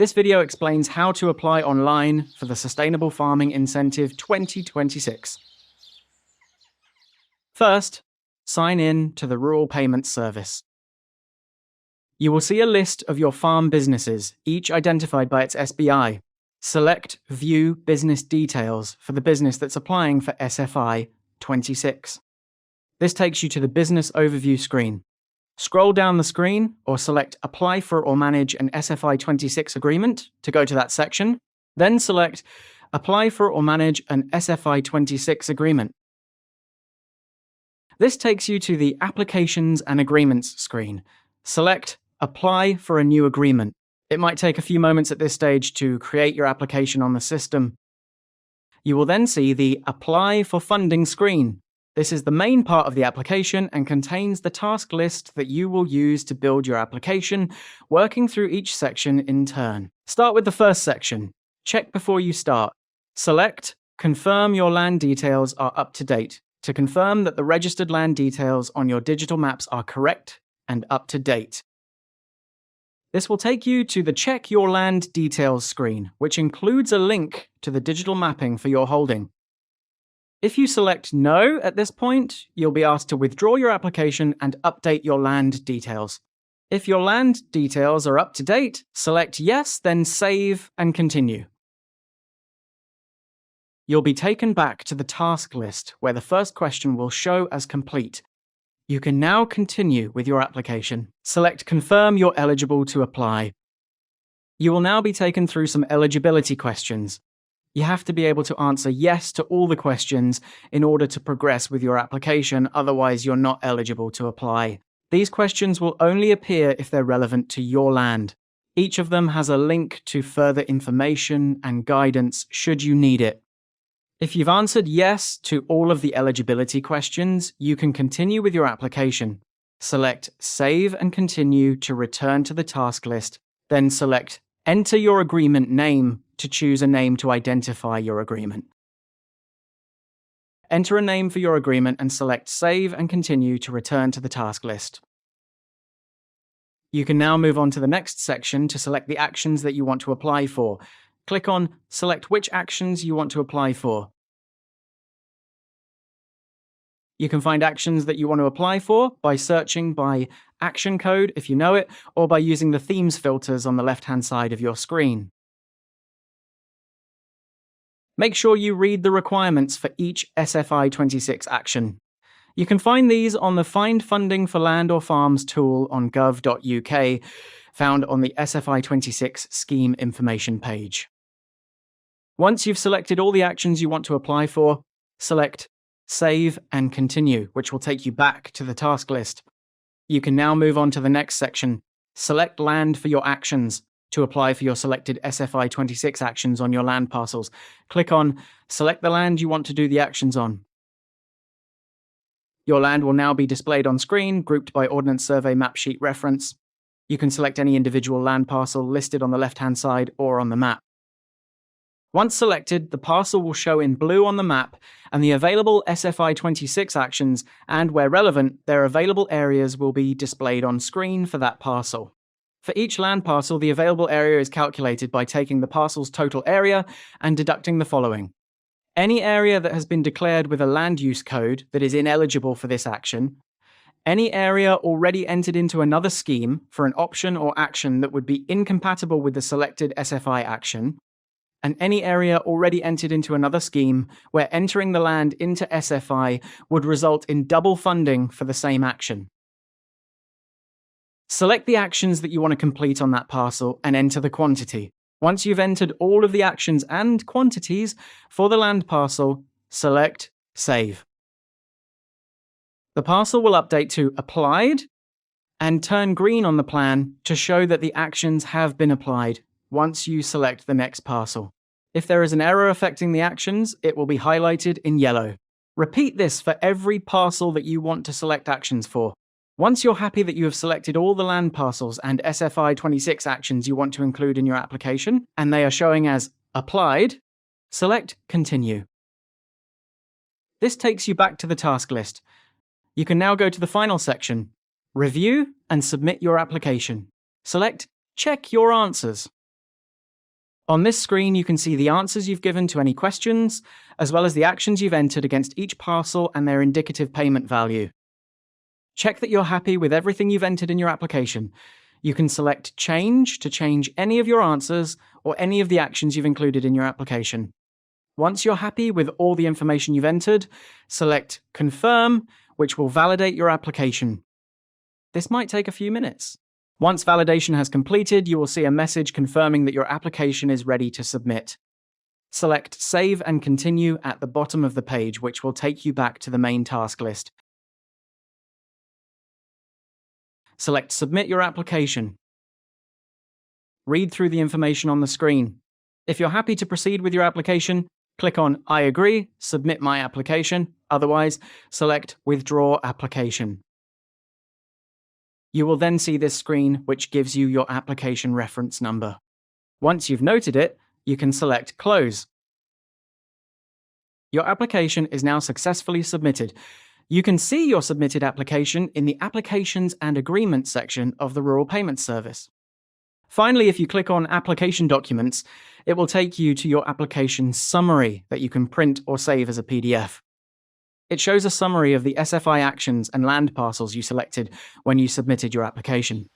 This video explains how to apply online for the Sustainable Farming Incentive 2026. First, sign in to the Rural Payments Service. You will see a list of your farm businesses, each identified by its SBI. Select View Business Details for the business that's applying for SFI26. This takes you to the Business Overview screen. Scroll down the screen or select Apply for or Manage an SFI26 agreement to go to that section. Then select Apply for or Manage an SFI26 agreement. This takes you to the Applications and Agreements screen. Select Apply for a new agreement. It might take a few moments at this stage to create your application on the system. You will then see the Apply for Funding screen. This is the main part of the application and contains the task list that you will use to build your application, working through each section in turn. Start with the first section. Check before you start. Select Confirm your land details are up to date to confirm that the registered land details on your digital maps are correct and up to date. This will take you to the Check Your Land Details screen, which includes a link to the digital mapping for your holding. If you select No at this point, you'll be asked to withdraw your application and update your land details. If your land details are up to date, select Yes, then Save and Continue. You'll be taken back to the task list where the first question will show as complete. You can now continue with your application. Select Confirm you're eligible to apply. You will now be taken through some eligibility questions. You have to be able to answer yes to all the questions in order to progress with your application, otherwise you're not eligible to apply. These questions will only appear if they're relevant to your land. Each of them has a link to further information and guidance should you need it. If you've answered yes to all of the eligibility questions, you can continue with your application. Select Save and Continue to return to the task list, then select Enter your agreement name to choose a name to identify your agreement. Enter a name for your agreement and select Save and Continue to return to the task list. You can now move on to the next section to select the actions that you want to apply for. Click on Select which actions you want to apply for. You can find actions that you want to apply for by searching by action code, if you know it, or by using the themes filters on the left-hand side of your screen. Make sure you read the requirements for each SFI26 action. You can find these on the Find Funding for Land or Farms tool on gov.uk, found on the SFI26 scheme information page. Once you've selected all the actions you want to apply for, select Save and Continue, which will take you back to the task list. You can now move on to the next section. Select land for your actions to apply for your selected SFI26 actions on your land parcels. Click on Select the land you want to do the actions on. Your land will now be displayed on screen, grouped by Ordnance Survey map sheet reference. You can select any individual land parcel listed on the left-hand side or on the map. Once selected, the parcel will show in blue on the map and the available SFI26 actions, and where relevant, their available areas will be displayed on screen for that parcel. For each land parcel, the available area is calculated by taking the parcel's total area and deducting the following. Any area that has been declared with a land use code that is ineligible for this action, any area already entered into another scheme for an option or action that would be incompatible with the selected SFI action, and any area already entered into another scheme where entering the land into SFI would result in double funding for the same action. Select the actions that you want to complete on that parcel and enter the quantity. Once you've entered all of the actions and quantities for the land parcel, select Save. The parcel will update to Applied and turn green on the plan to show that the actions have been applied once you select the next parcel. If there is an error affecting the actions, it will be highlighted in yellow. Repeat this for every parcel that you want to select actions for. Once you're happy that you have selected all the land parcels and SFI26 actions you want to include in your application, and they are showing as applied, select Continue. This takes you back to the task list. You can now go to the final section, Review and submit your application. Select Check your answers. On this screen, you can see the answers you've given to any questions, as well as the actions you've entered against each parcel and their indicative payment value. Check that you're happy with everything you've entered in your application. You can select Change to change any of your answers or any of the actions you've included in your application. Once you're happy with all the information you've entered, select Confirm, which will validate your application. This might take a few minutes. Once validation has completed, you will see a message confirming that your application is ready to submit. Select Save and Continue at the bottom of the page, which will take you back to the main task list. Select Submit your application. Read through the information on the screen. If you're happy to proceed with your application, click on I agree, submit my application. Otherwise, select Withdraw application. You will then see this screen, which gives you your application reference number. Once you've noted it, you can select Close. Your application is now successfully submitted. You can see your submitted application in the Applications and Agreements section of the Rural Payments Service. Finally, if you click on Application Documents, it will take you to your application summary that you can print or save as a PDF. It shows a summary of the SFI actions and land parcels you selected when you submitted your application.